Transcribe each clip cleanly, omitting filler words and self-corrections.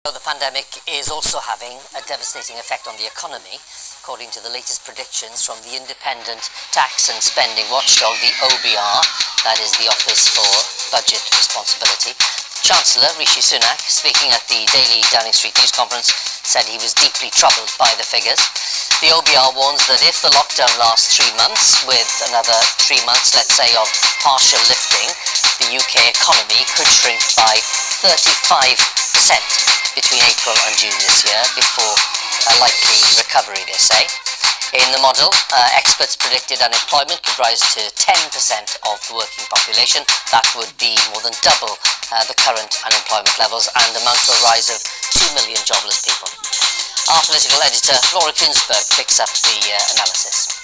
The pandemic is also having a devastating effect on the economy, according to the latest predictions from the independent tax and spending watchdog, the OBR, that is the Office for Budget Responsibility. Chancellor Rishi Sunak, speaking at the daily Downing Street news conference, said he was deeply troubled by the figures. The OBR warns that if the lockdown lasts 3 months, with another 3 months, let's say, of partial lifting, the UK economy could shrink by 35% between April and June this year, before a likely recovery, they say. In the model, experts predicted unemployment could rise to 10% of the working population. That would be more than double the current unemployment levels and amount to a rise of 2 million jobless people. Our political editor, Laura Ginsberg, picks up the analysis.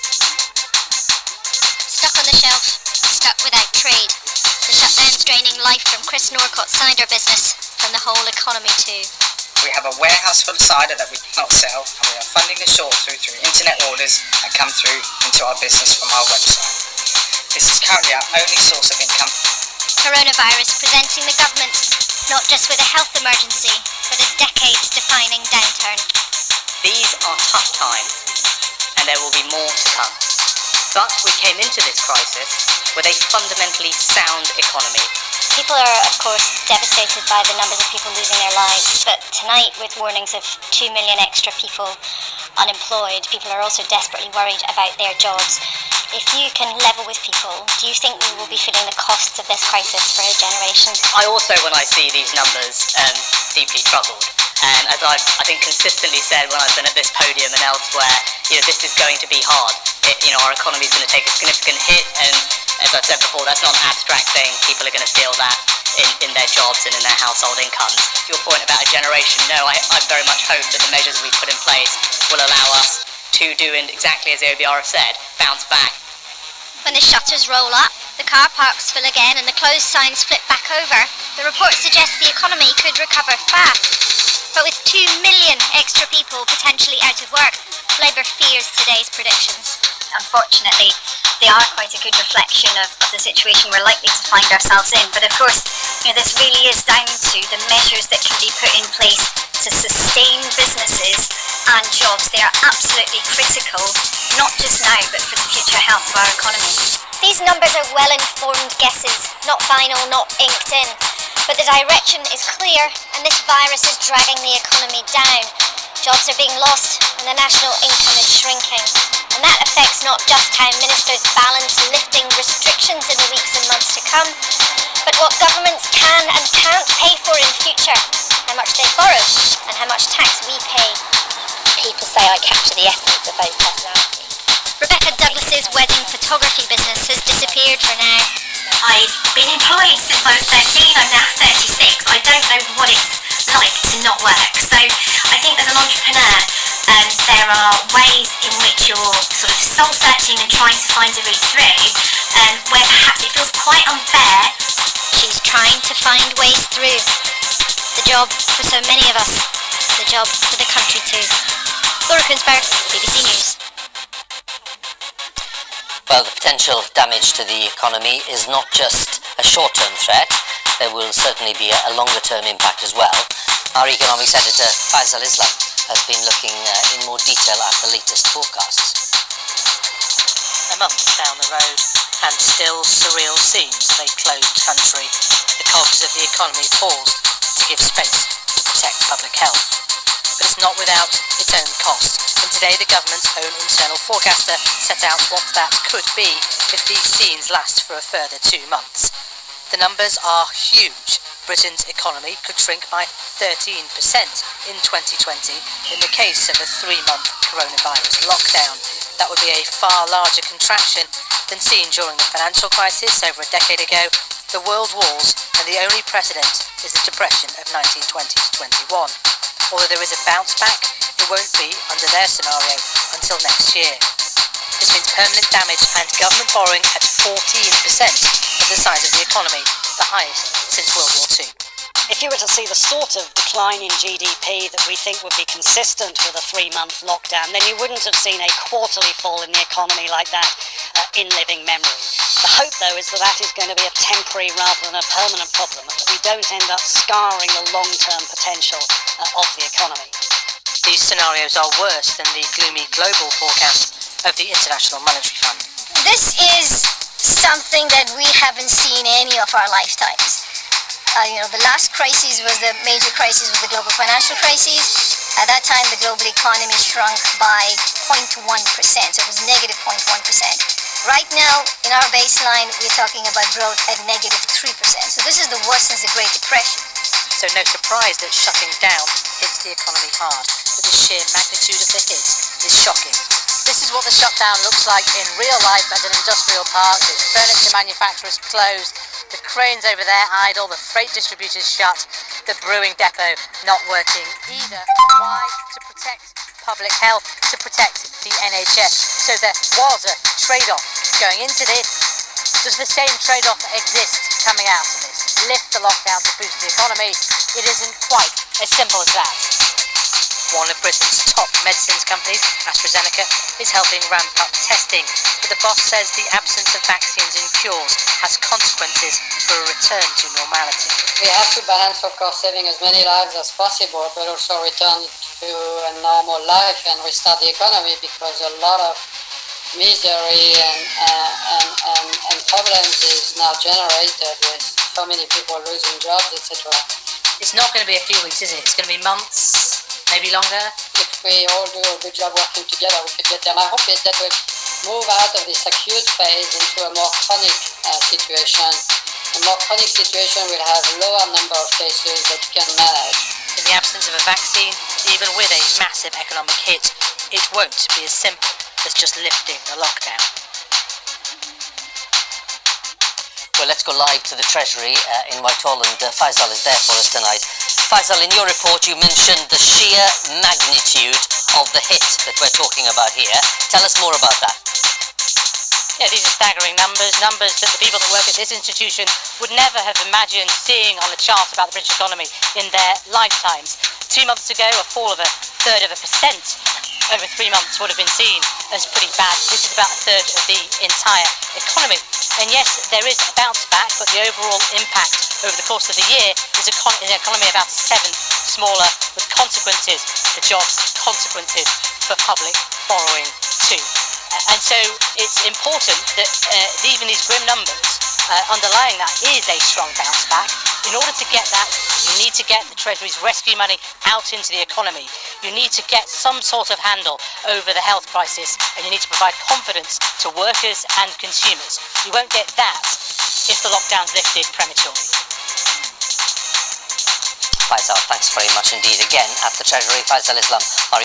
Stuck on the shelf, stuck without trade. The shutdown's draining life from Chris Norcott's cider business, from the whole economy too. We have a warehouse full of cider that we cannot sell, and we are funding the short-through through internet orders that come through into our business from our website. This is currently our only source of income. Coronavirus presenting the government not just with a health emergency, but a decades-defining downturn. These are tough times, and there will be more to come. But we came into this crisis with a fundamentally sound economy. People are, of course, devastated by the numbers of people losing their lives, but tonight, with warnings of 2 million extra people unemployed, people are also desperately worried about their jobs. If you can level with people, do you think we will be feeling the costs of this crisis for a generation? I also, when I see these numbers, deeply troubled. And as I've, I think, consistently said when I've been at this podium and elsewhere, this is going to be hard. Our economy is going to take a significant hit, and as I've said before, that's not an abstract thing. People are going to feel that in their jobs and in their household incomes. To your point about a generation, no, I very much hope that the measures we put in place will allow us to do exactly as the OBR have said, bounce back. When the shutters roll up, the car parks fill again and the closed signs flip back over, the report suggests the economy could recover fast. But with 2 million extra people potentially out of work, Labour fears today's predictions. Unfortunately, they are quite a good reflection of the situation we're likely to find ourselves in. But of course, this really is down to the measures that can be put in place to sustain businesses and jobs. They are absolutely critical, not just now, but for the future health of our economy. These numbers are well-informed guesses, not final, not inked in. But the direction is clear, and this virus is dragging the economy down. Jobs are being lost, and the national income is shrinking. And that affects not just how ministers balance lifting restrictions in the weeks and months to come, but what governments can and can't pay for in future, how much they borrow, and how much tax we pay. People say I capture the essence of both personalities. Rebecca Douglas's wedding photography business has disappeared for now. I've been employed since I was 13, I'm now 36. I don't know what it's like to not work. So I think as an entrepreneur, there are ways in which you're sort of soul searching and trying to find a route through, where perhaps it feels quite unfair. She's trying to find ways through. The job for so many of us. The job for the country too. Laura Ginsberg, BBC News. Well, the potential damage to the economy is not just a short-term threat. There will certainly be a longer-term impact as well. Our economics editor, Faisal Islam, has been looking in more detail at the latest forecasts. A month down the road, and still surreal seems a closed country. The cogs of the economy paused to give space to protect public health. But it's not without its own cost, and today the government's own internal forecaster set out what that could be if these scenes last for a further 2 months. The numbers are huge. Britain's economy could shrink by 13% in 2020 in the case of a 3-month coronavirus lockdown. That would be a far larger contraction than seen during the financial crisis over a decade ago, the world wars, and the only precedent is the depression of 1920 to 21. Although there is a bounce back, it won't be, under their scenario, until next year. This means permanent damage and government borrowing at 14% of the size of the economy, the highest since World War II. If you were to see the sort of decline in GDP that we think would be consistent with a 3-month lockdown, then you wouldn't have seen a quarterly fall in the economy like that in living memory. The hope, though, is that that is going to be a temporary rather than a permanent problem, and that we don't end up scarring the long-term potential of the economy. These scenarios are worse than the gloomy global forecast of the International Monetary Fund. This is something that we haven't seen any of our lifetimes. The last crisis was the major crisis, was the global financial crisis. At that time, the global economy shrunk by 0.1%, so it was negative 0.1%. Right now, in our baseline, we're talking about growth at negative 3%. So this is the worst since the Great Depression. So no surprise that shutting down hits the economy hard, but the sheer magnitude of the hit is shocking. This is what the shutdown looks like in real life at an industrial park. The furniture manufacturers closed, the cranes over there idle, the freight distributors shut, the brewing depot not working either. Why? To protect public health, to protect the NHS. So there was a trade-off going into this. Does the same trade-off exist coming out of this? Lift the lockdown to boost the economy? It isn't quite as simple as that. One of Britain's top medicines companies, AstraZeneca, is helping ramp up testing, but the boss says the absence of vaccines and cures has consequences for a return to normality. We have to balance, of course, saving as many lives as possible, but also return to a normal life and restart the economy, because a lot of misery and problems is now generated with so many people losing jobs, etc. It's not going to be a few weeks, is it? It's going to be months, maybe longer. If we all do a good job working together, we could get there. My hope is that we'll move out of this acute phase into a more chronic situation. A more chronic situation will have lower number of cases that you can manage. In the absence of a vaccine, even with a massive economic hit, it won't be as simple as just lifting the lockdown. Well, let's go live to the Treasury in Whitehall, and Faisal is there for us tonight. Faisal, in your report you mentioned the sheer magnitude of the hit that we're talking about here. Tell us more about that. Yeah, these are staggering numbers that the people that work at this institution would never have imagined seeing on the chart about the British economy in their lifetimes. 2 months ago, a fall of 1/3% over 3 months would have been seen as pretty bad. This is about 1/3 of the entire economy. And yes, there is a bounce back, but the overall impact over the course of the year is an economy about 1/7 smaller, with consequences for jobs, consequences for public borrowing too. And so it's important that even these grim numbers, underlying that is a strong bounce back. In order to get that, you need to get the Treasury's rescue money out into the economy. You need to get some sort of handle over the health crisis, and you need to provide confidence to workers and consumers. You won't get that if the lockdown's lifted prematurely. Faisal, thanks very much indeed. Again, at the Treasury, Faisal Islam, our